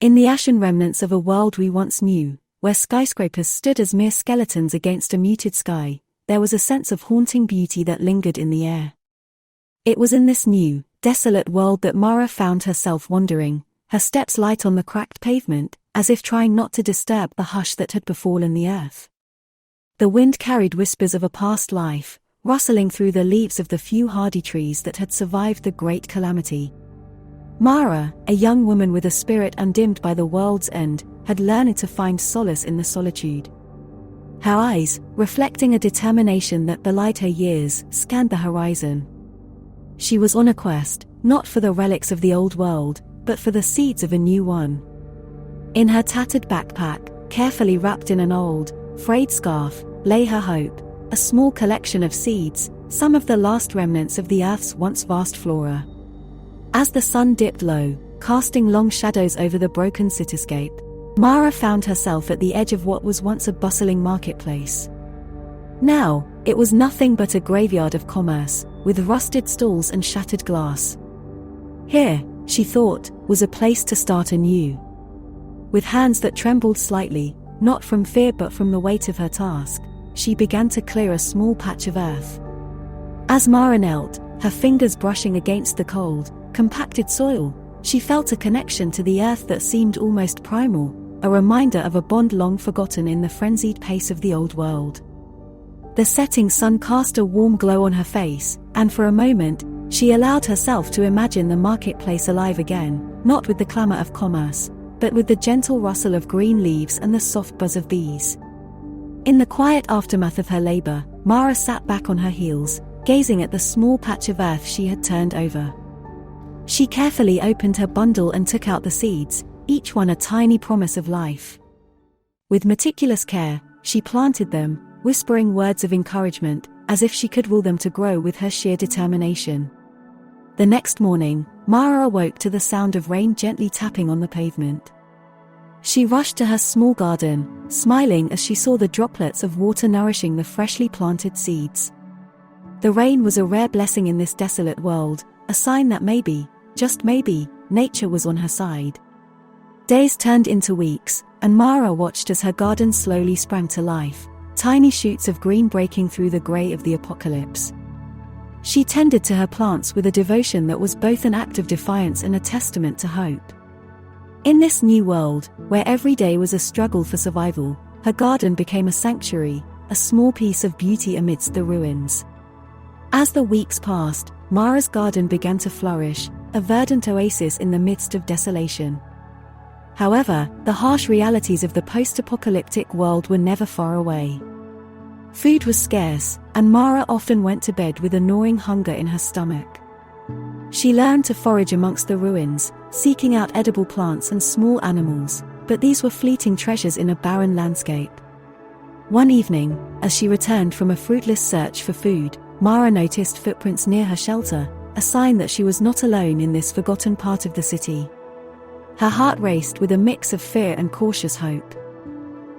In the ashen remnants of a world we once knew, where skyscrapers stood as mere skeletons against a muted sky, there was a sense of haunting beauty that lingered in the air. It was in this new, desolate world that Mara found herself wandering, her steps light on the cracked pavement, as if trying not to disturb the hush that had befallen the earth. The wind carried whispers of a past life, rustling through the leaves of the few hardy trees that had survived the great calamity. Mara, a young woman with a spirit undimmed by the world's end, had learned to find solace in the solitude. Her eyes, reflecting a determination that belied her years, scanned the horizon. She was on a quest, not for the relics of the old world, but for the seeds of a new one. In her tattered backpack, carefully wrapped in an old, frayed scarf, lay her hope, a small collection of seeds, some of the last remnants of the Earth's once vast flora. As the sun dipped low, casting long shadows over the broken cityscape, Mara found herself at the edge of what was once a bustling marketplace. Now, it was nothing but a graveyard of commerce, with rusted stalls and shattered glass. Here, she thought, was a place to start anew. With hands that trembled slightly, not from fear but from the weight of her task, she began to clear a small patch of earth. As Mara knelt, her fingers brushing against the cold, compacted soil, she felt a connection to the earth that seemed almost primal, a reminder of a bond long forgotten in the frenzied pace of the old world. The setting sun cast a warm glow on her face, and for a moment, she allowed herself to imagine the marketplace alive again, not with the clamor of commerce, but with the gentle rustle of green leaves and the soft buzz of bees. In the quiet aftermath of her labor, Mara sat back on her heels, gazing at the small patch of earth she had turned over. She carefully opened her bundle and took out the seeds, each one a tiny promise of life. With meticulous care, she planted them, whispering words of encouragement, as if she could will them to grow with her sheer determination. The next morning, Mara awoke to the sound of rain gently tapping on the pavement. She rushed to her small garden, smiling as she saw the droplets of water nourishing the freshly planted seeds. The rain was a rare blessing in this desolate world, a sign that maybe, just maybe, nature was on her side. Days turned into weeks, and Mara watched as her garden slowly sprang to life, tiny shoots of green breaking through the grey of the apocalypse. She tended to her plants with a devotion that was both an act of defiance and a testament to hope. In this new world, where every day was a struggle for survival, her garden became a sanctuary, a small piece of beauty amidst the ruins. As the weeks passed, Mara's garden began to flourish, a verdant oasis in the midst of desolation. However, the harsh realities of the post-apocalyptic world were never far away. Food was scarce, and Mara often went to bed with a gnawing hunger in her stomach. She learned to forage amongst the ruins, seeking out edible plants and small animals, but these were fleeting treasures in a barren landscape. One evening, as she returned from a fruitless search for food, Mara noticed footprints near her shelter, a sign that she was not alone in this forgotten part of the city. Her heart raced with a mix of fear and cautious hope.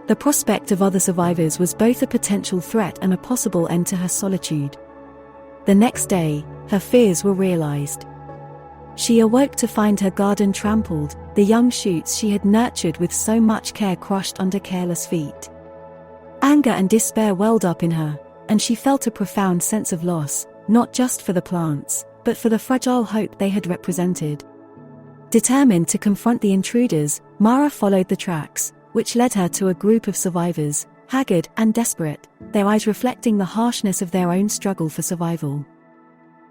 The prospect of other survivors was both a potential threat and a possible end to her solitude. The next day, her fears were realized. She awoke to find her garden trampled, the young shoots she had nurtured with so much care crushed under careless feet. Anger and despair welled up in her, and she felt a profound sense of loss, not just for the plants, but for the fragile hope they had represented. Determined to confront the intruders, Mara followed the tracks, which led her to a group of survivors, haggard and desperate, their eyes reflecting the harshness of their own struggle for survival.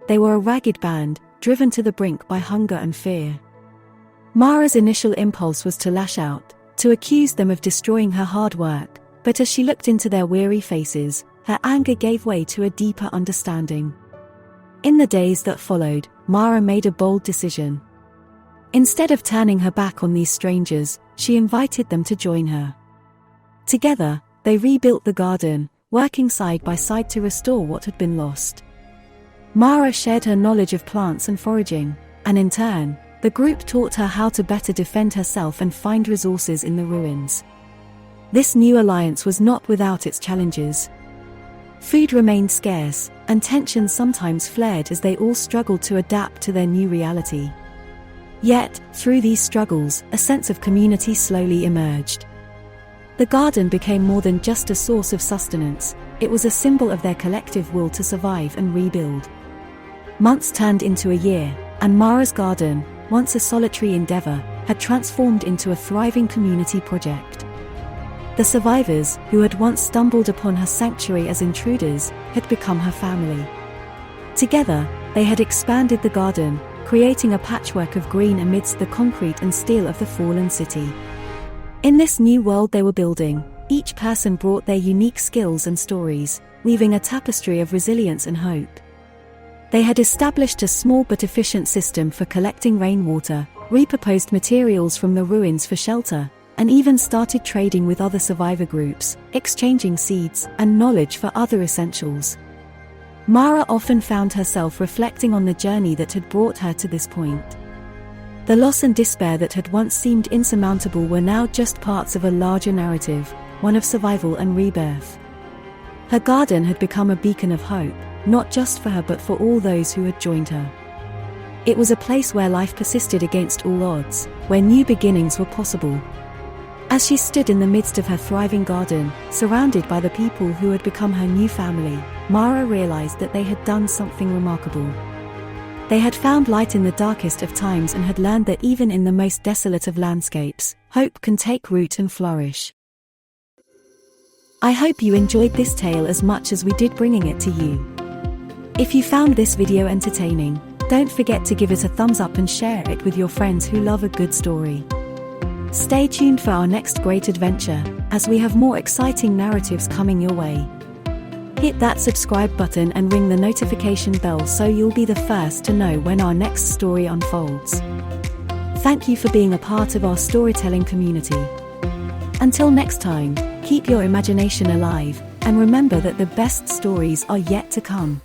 They were a ragged band, driven to the brink by hunger and fear. Mara's initial impulse was to lash out, to accuse them of destroying her hard work, but as she looked into their weary faces, her anger gave way to a deeper understanding. In the days that followed, Mara made a bold decision. Instead of turning her back on these strangers, she invited them to join her. Together, they rebuilt the garden, working side by side to restore what had been lost. Mara shared her knowledge of plants and foraging, and in turn, the group taught her how to better defend herself and find resources in the ruins. This new alliance was not without its challenges. Food remained scarce, and tensions sometimes flared as they all struggled to adapt to their new reality. Yet, through these struggles, a sense of community slowly emerged. The garden became more than just a source of sustenance, it was a symbol of their collective will to survive and rebuild. Months turned into a year, and Mara's garden, once a solitary endeavor, had transformed into a thriving community project. The survivors, who had once stumbled upon her sanctuary as intruders, had become her family. Together, they had expanded the garden, creating a patchwork of green amidst the concrete and steel of the fallen city. In this new world they were building, each person brought their unique skills and stories, weaving a tapestry of resilience and hope. They had established a small but efficient system for collecting rainwater, repurposed materials from the ruins for shelter, and even started trading with other survivor groups, exchanging seeds and knowledge for other essentials. Mara often found herself reflecting on the journey that had brought her to this point. The loss and despair that had once seemed insurmountable were now just parts of a larger narrative, one of survival and rebirth. Her garden had become a beacon of hope, not just for her but for all those who had joined her. It was a place where life persisted against all odds, where new beginnings were possible. As she stood in the midst of her thriving garden, surrounded by the people who had become her new family, Mara realized that they had done something remarkable. They had found light in the darkest of times and had learned that even in the most desolate of landscapes, hope can take root and flourish. I hope you enjoyed this tale as much as we did bringing it to you. If you found this video entertaining, don't forget to give it a thumbs up and share it with your friends who love a good story. Stay tuned for our next great adventure, as we have more exciting narratives coming your way. Hit that subscribe button and ring the notification bell so you'll be the first to know when our next story unfolds. Thank you for being a part of our storytelling community. Until next time, keep your imagination alive, and remember that the best stories are yet to come.